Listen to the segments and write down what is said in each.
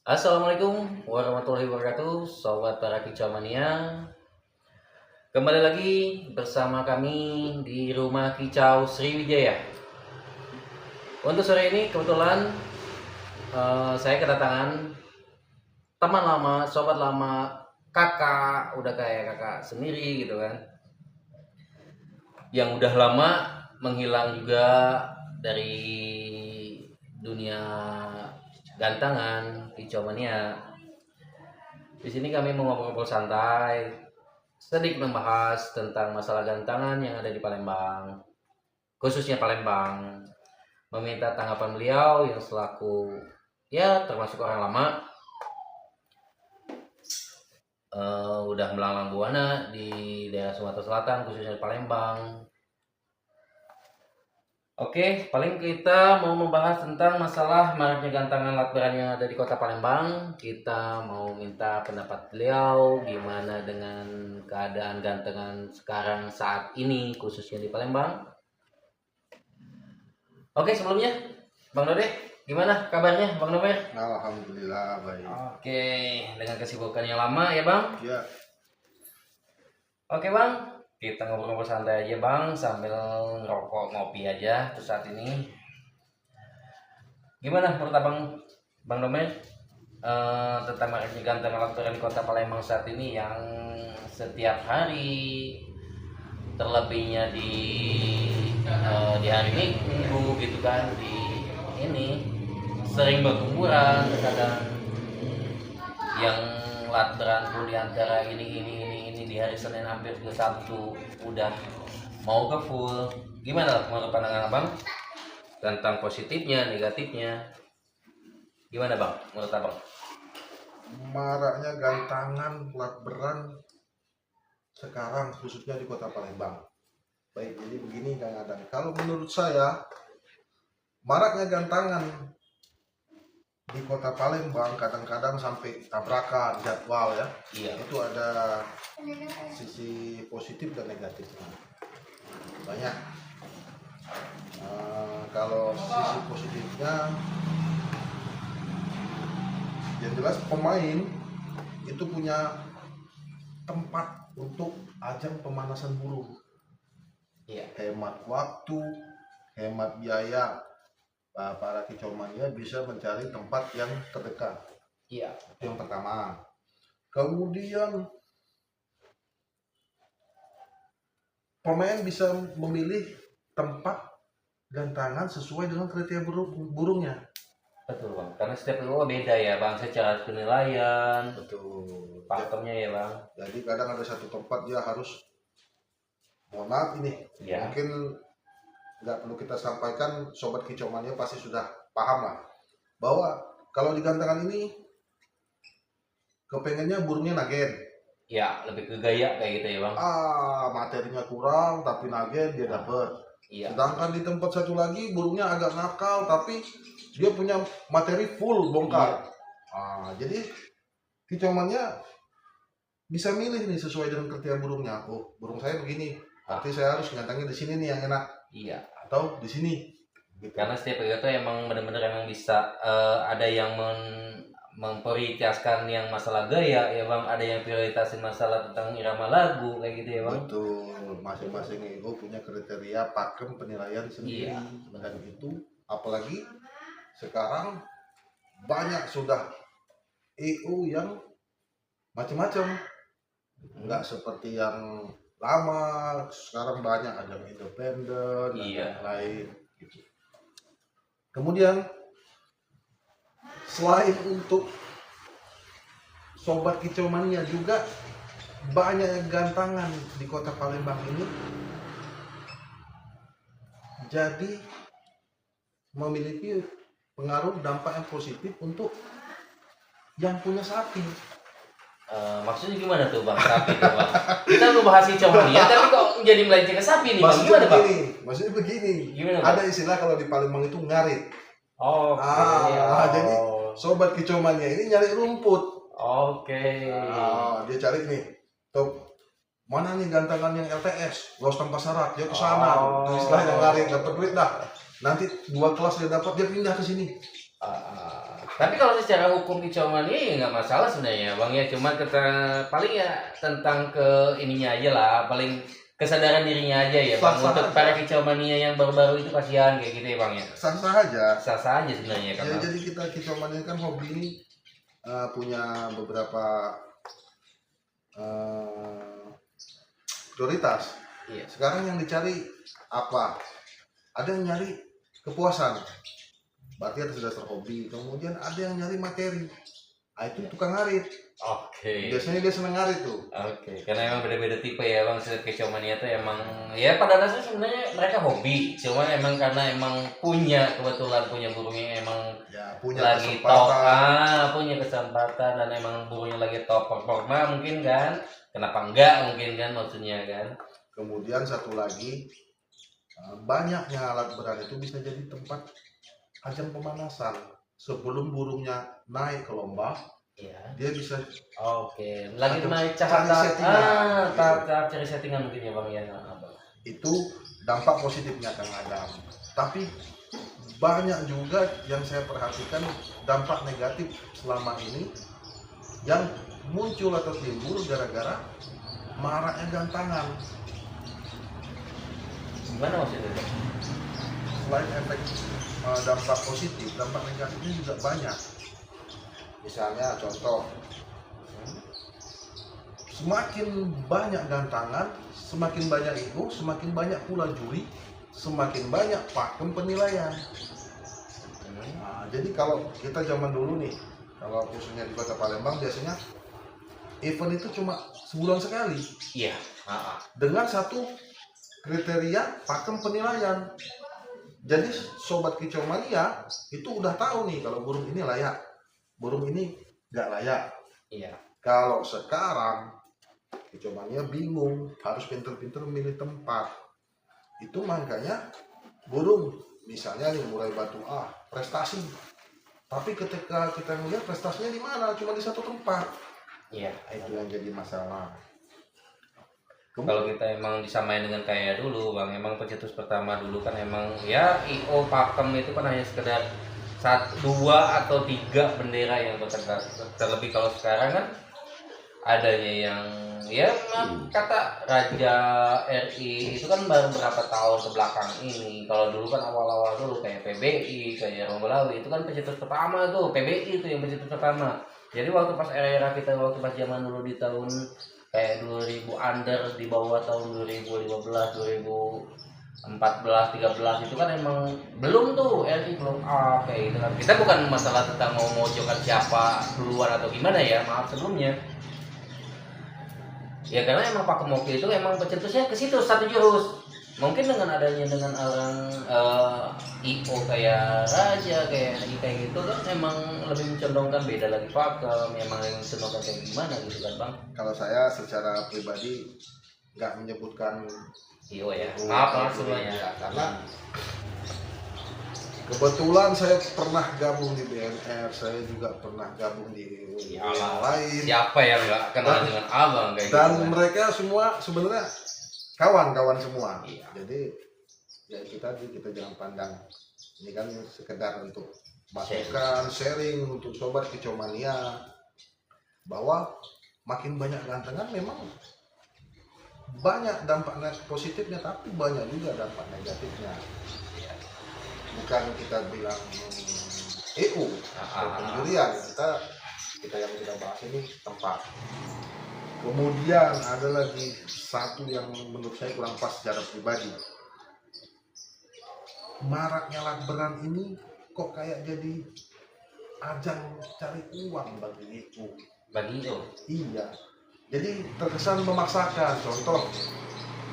Assalamualaikum warahmatullahi wabarakatuh, sobat para kicau mania. Kembali lagi bersama kami di rumah kicau Sriwijaya. Untuk sore ini kebetulan saya kedatangan teman lama, sobat lama, kakak, udah kayak kakak sendiri gitu kan, yang udah lama menghilang juga dari dunia gantangan kicau mania. Di sini kami mau ngobrol-ngobrol santai, sedikit membahas tentang masalah gantangan yang ada di Palembang, khususnya Palembang. Meminta tanggapan beliau yang selaku ya termasuk orang lama, udah melanglang buana di daerah Sumatera Selatan, khususnya di Palembang. Oke, paling kita mau membahas tentang masalah maraknya gantangan lat-beran yang ada di kota Palembang. Kita mau minta pendapat beliau gimana dengan keadaan gantangan sekarang saat ini, khususnya di Palembang. Oke, sebelumnya Bang Node, gimana kabarnya Bang Node? Alhamdulillah baik. Oke, dengan kesibukan yang lama ya Bang. Ya, Oke Bang, kita ngobrol-ngobrol santai aja Bang, sambil ngerokok ngopi aja tuh saat ini. Gimana menurut Bang Domen, tentang maraknya gantangan lat-beran di kota Palembang saat ini yang setiap hari, terlebihnya di hari Minggu gitu kan, di ini sering berkuburan kadang, yang lat-beran pun diantara ini di hari Senin hampir ke Sabtu udah mau ke full. Gimana menurut pandangan Abang tentang positifnya, negatifnya? Gimana Bang menurut Abang? maraknya gantangan plat beran sekarang khususnya di Kota Palembang. Baik, jadi begini Kang Adam. Kalau menurut saya maraknya gantangan di Kota Palembang kadang-kadang sampai tabrakan jadwal ya. Iya. Itu ada sisi positif dan negatifnya. Banyak. Kalau sisi positifnya, yang jelas pemain itu punya tempat untuk ajang pemanasan burung. Iya. Hemat waktu, hemat biaya. Para kicau mania bisa mencari tempat yang terdekat. Iya. Itu yang pertama. Kemudian pemain bisa memilih tempat gantangan sesuai dengan kriteria burungnya. Betul Bang, karena setiap luar beda ya Bang, secara penilaian, Betul. faktornya ya Bang. Jadi kadang ada satu tempat dia harus, mohon maaf ini, Iya. mungkin nggak perlu kita sampaikan, sobat kicau mania pasti sudah paham lah, bahwa kalau di gantangan ini kepengennya burungnya nagen. Ya, lebih ke gaya kayak gitu ya Bang. Materinya kurang tapi nagen dia dapat. Iya. Sedangkan di tempat satu lagi burungnya agak nakal tapi dia punya materi full bongkar. Jadi kicau mania bisa milih nih sesuai dengan kriteria burungnya. Oh, burung saya begini, berarti saya harus ngantangin di sini nih yang enak. Iya. Atau di sini. Gitu. Karena setiap itu emang benar-benar emang bisa ada yang memprioritaskan yang masalah gaya ya Bang, ada yang prioritasin masalah tentang irama lagu kayak gitu ya Bang. Betul, masing-masing ego punya kriteria pakem penilaian sendiri. Iya. Dan itu apalagi sekarang banyak sudah EO yang macam-macam, nggak seperti yang lama. Sekarang banyak ada yang independen dan Iya. lain gitu. Kemudian selain untuk sobat kicau mania juga banyak gantangan di kota Palembang ini jadi memiliki pengaruh dampak yang positif untuk yang punya sapi. Maksudnya gimana tuh Bang, sapi tuh Bang? Kita mau bahas kicau mania tapi kok jadi melenceng ke sapi nih Bang, gimana Bang? Maksudnya begini, Gimana Bang? ada istilah kalau di Palembang itu ngarit. Oke. Jadi sobat kicau mania ini nyari rumput. Oke. Dia cari nih, top mana nih gantangan yang LTS, los tanpa syarat, dia ke sana. Istilahnya ngarit, dapat duit dah. Nanti 2 kelas dia dapat, dia pindah ke sini. Tapi kalau secara hukum kicauannya ya nggak masalah sebenarnya bang ya, cuma kita paling ya tentang ke ininya aja lah, paling kesadaran dirinya aja ya bang. Sah-sah Untuk aja. para kicauania yang baru-baru itu kasihan kayak gitu ya bang ya. Sah-sah aja. Sah-sah aja sebenarnya kan Ya, bang. jadi kita kicauan ini kan hobi ini punya beberapa prioritas. Iya. Sekarang yang dicari apa? Ada yang nyari kepuasan, berarti ada dasar hobi. Kemudian ada yang nyari materi, itu tukang ngarit. Oke. Biasanya dia seneng ngarit tuh. Oke, karena emang beda-beda tipe ya bang. Kicauania tuh emang ya pada dasarnya sebenarnya mereka hobi, cuman emang karena emang kebetulan punya burung yang emang Ya, punya lagi kesempatan. punya kesempatan dan emang burungnya lagi top performa mungkin kan, kenapa enggak mungkin kan maksudnya kan. Kemudian satu lagi, banyaknya alat berat itu bisa jadi tempat ajang pemanasan. Sebelum burungnya naik ke lomba, Iya. dia bisa Oke, lagi Ada naik cari settingan, gitu. tahap cari settingan mungkin ya bang ya. itu dampak positifnya Kang Adam. Tapi banyak juga yang saya perhatikan dampak negatif selama ini yang muncul atau timbul gara-gara maraknya gantangan. Gimana maksudnya bang? Selain efek dampak positif, dampak negatifnya juga banyak. Misalnya contoh, semakin banyak gantangan, semakin banyak ego, semakin banyak pula juri, semakin banyak pakem penilaian. Nah, jadi kalau kita zaman dulu nih, kalau khususnya di Kota Palembang biasanya event itu cuma sebulan sekali Iya. dengan satu kriteria pakem penilaian. Jadi sobat kicau mania itu udah tahu nih kalau burung ini layak, burung ini nggak layak. Iya. Kalau sekarang kicau mania bingung, harus pinter-pinter memilih tempat. Itu makanya burung misalnya nih mulai batu prestasi, tapi ketika kita melihat prestasinya di mana, cuma di satu tempat. Iya. Itu yang jadi masalah. Kalau kita emang disamain dengan kayak dulu bang, emang pencetus pertama dulu kan emang ya IO pakem itu kan hanya sekedar 1, 2 atau 3 bendera yang bertengkar. Terlebih kalau sekarang kan adanya yang ya kata Raja RI itu kan baru berapa tahun ke belakang ini. Kalau dulu kan awal-awal dulu kayak PBI, kayak Rombolawi itu kan pencetus pertama tuh, PBI itu yang pencetus pertama. Jadi waktu pas era kita, waktu pas zaman dulu di tahun kayak 2000 under, di bawah tahun 2015, 2014, 13 itu kan emang belum tuh RI belum kayak gitu kan. Kita bukan masalah tentang mau mojokan siapa duluan atau gimana ya, maaf sebelumnya. Ya karena emang Pak Kemoki itu emang pencetusnya ke situ satu jurus. Mungkin dengan adanya dengan orang IO kayak Raja kayak gitu kan emang lebih mencondongkan beda lagi pakem, emang yang mencondongkan kayak gimana gitu kan bang. Kalau saya secara pribadi nggak menyebutkan IO ya, IO, maaf ya, semuanya karena kebetulan saya pernah gabung di BNR, saya juga pernah gabung di ya yang Allah, lain. siapa yang nggak kenal dengan abang kayak Dan gitu kan? mereka semua sebenarnya kawan-kawan semua. Iya. Jadi ya kita jangan pandang ini kan sekedar untuk masukan, sharing untuk sobat kicau mania bahwa makin banyak gantengan memang banyak dampak positifnya, tapi banyak juga dampak negatifnya. Bukan kita bilang EU atau penjurian, kita yang kita bahas ini tempat. Kemudian ada lagi satu yang menurut saya kurang pas secara pribadi. Maraknya lakberan ini kok kayak jadi ajang cari uang bagi itu. Bagi itu. Iya. Jadi terkesan memaksakan. Contoh,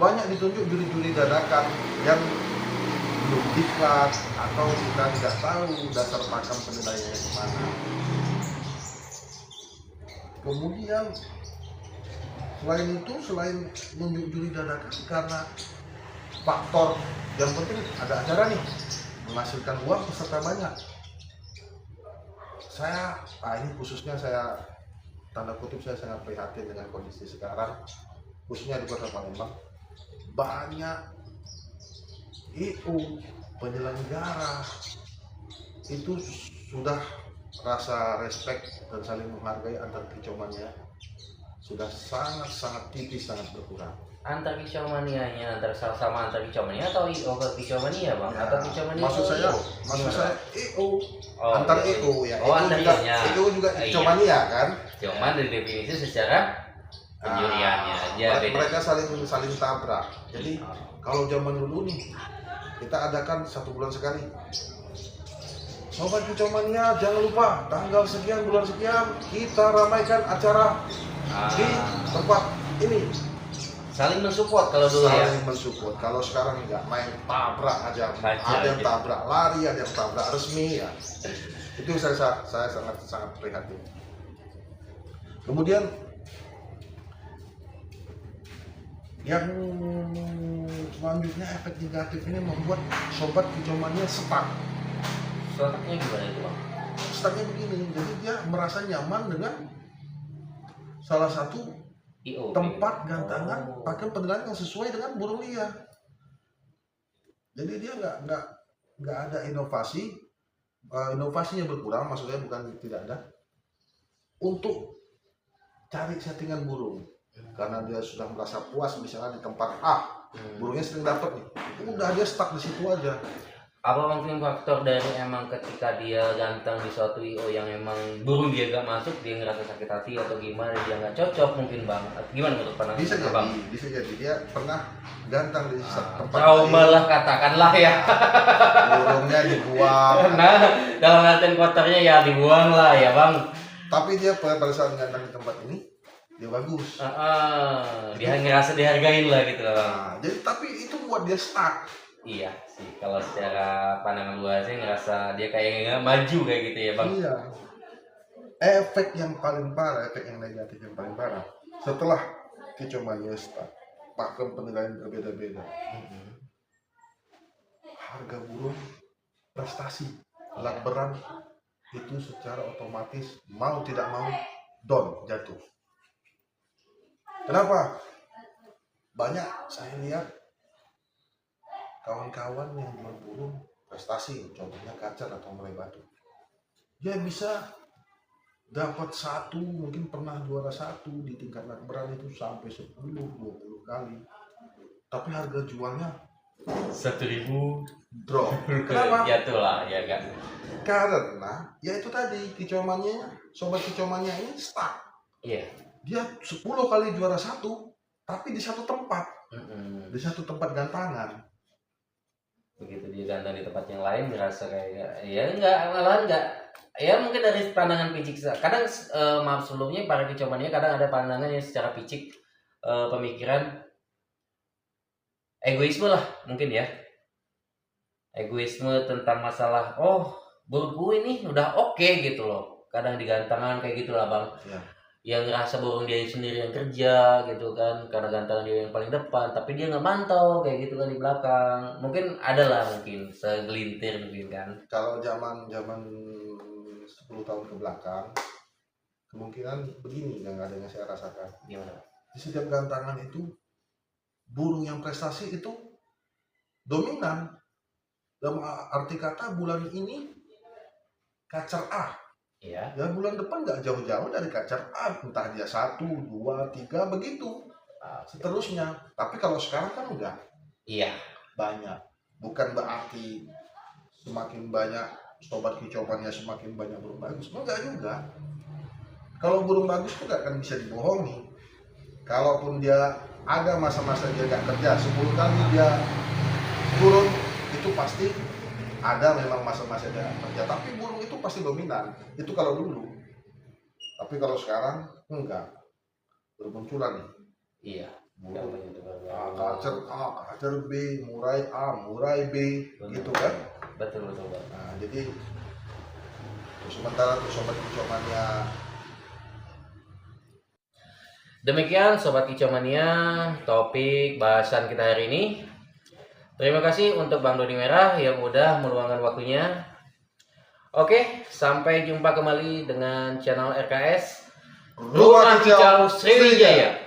banyak ditunjuk juri-juri dadakan yang belum diklat atau kita tidak tahu dasar pakem penilaiannya kemana. Kemudian selain menunjuk juri dadakan karena faktor yang penting ada acara nih menghasilkan uang peserta banyak. Ini khususnya saya tanda kutip saya sangat prihatin dengan kondisi sekarang khususnya di Kota Palembang. Banyak IO penyelenggara itu sudah rasa respect dan saling menghargai antar kicauannya sudah sangat tipis, sangat berkurang. Antar kicomanianya antar sama antar kicomania atau IO ke kicomania bang? Ya, Atau kicomania maksud ke saya IO? EO, Oh, antar iya. EO ya. Oh, antar IO-nya. EO juga Iya. kicomania kan. Cuman dari definisi secara penjuriannya aja beda. Mereka saling tabrak. Jadi kalau zaman dulu nih kita adakan 1 bulan sekali. Sobat Kicomania, jangan lupa tanggal sekian bulan sekian kita ramaikan acara di tempat ini. Saling mensupport kalau dulu ya. Saling mensupport. Kalau sekarang enggak, main tabrak aja. Hajar Ada yang aja. tabrak lari, ada yang tabrak resmi ya. Itu saya sangat prihatin. Kemudian yang selanjutnya efek negatif ini membuat sobat Kicomania stuck. Soalnya gimana itu bang? Stucknya begini, jadi dia merasa nyaman dengan salah satu IO. tempat gantangan Oh. pakai penilaian yang sesuai dengan burung liar. Jadi dia nggak ada inovasi, inovasinya berkurang, maksudnya bukan tidak ada, untuk cari settingan burung. Karena dia sudah merasa puas misalnya di tempat A, burungnya sering dapat nih, udah dia stuck di situ aja. Apa mungkin faktor dari emang ketika dia ganteng di suatu IO yang emang burung dia gak masuk, dia ngerasa sakit hati atau gimana, dia nggak cocok mungkin bang? Gimana menurut pandangan Bisa bang? jadi dia pernah ganteng di tempat Trauma lain, lah katakanlah ya. burungnya dibuang. Nah, dalam artian kotornya ya dibuang lah ya bang. Tapi dia pada saat ganteng di tempat ini dia bagus. Dia ngerasa dihargain lah gitu lah bang. Nah, jadi tapi itu buat dia stuck. Iya sih, kalau secara pandangan luasnya ngerasa dia kayak nggak maju kayak gitu ya bang. Iya. Efek yang paling parah, efek yang negatif yang paling parah setelah Kicomania stuck, pakem penilaian berbeda-beda. Harga burung, prestasi, alat beran itu secara otomatis mau tidak mau down, jatuh. Kenapa? Banyak saya lihat kawan-kawan yang jual burung prestasi, contohnya kacer atau mulai batu, dia bisa dapat satu, mungkin pernah juara satu di tingkat lakberan itu sampai 10-20 kali, tapi harga jualnya 1.000 drop. Kenapa? jatuh lah ya kan. Karena ya itu tadi sobat Kicomania ini stuck. Iya. Dia 10 kali juara satu, tapi di satu tempat, di satu tempat gantangan. Begitu dia ganteng di tempat yang lain ngerasa kayak ya enggak, malahan enggak ya, mungkin dari pandangan picik kadang maaf sebelumnya para Kicomania kadang ada pandangan yang secara picik, pemikiran egoisme lah mungkin ya, egoisme tentang masalah burung gue ini udah oke gitu loh, kadang digantangan kayak gitulah bang Ya. yang ngerasa burung dia sendiri yang kerja gitu kan, karena gantangan dia yang paling depan tapi dia nggak mantau kayak gitu kan di belakang, mungkin ada lah mungkin segelintir mungkin kan. Kalau zaman 10 tahun ke belakang, kemungkinan begini yang ada yang saya rasakan. Gimana? Di setiap gantangan itu, burung yang prestasi itu dominan. Dalam arti kata bulan ini kacer A, Iya. ya bulan depan nggak jauh-jauh dari kacer A, entah dia 1, 2, 3 begitu seterusnya. Tapi kalau sekarang kan enggak Iya. banyak, bukan berarti semakin banyak sobat Kicomania semakin banyak burung bagus, enggak juga. Kalau burung bagus tuh nggak akan bisa dibohongi. Kalaupun dia ada masa-masa dia nggak kerja, 10 kali dia turun, itu pasti ada memang masa-masa dia nggak kerja, tapi burung itu pasti dominan. Itu kalau dulu. Tapi kalau sekarang enggak, bermunculan nih Iya. burung Namanya itu kacer A, kacer B, murai A, murai B, gitu kan. betul bang. Nah, jadi sementara untuk sobat Kicomania, Demikian Sobat Kicomania topik bahasan kita hari ini. Terima kasih untuk Bang Doni Merah yang udah meluangkan waktunya. Oke, sampai jumpa kembali dengan channel RKS Rumah Kicau Sriwijaya.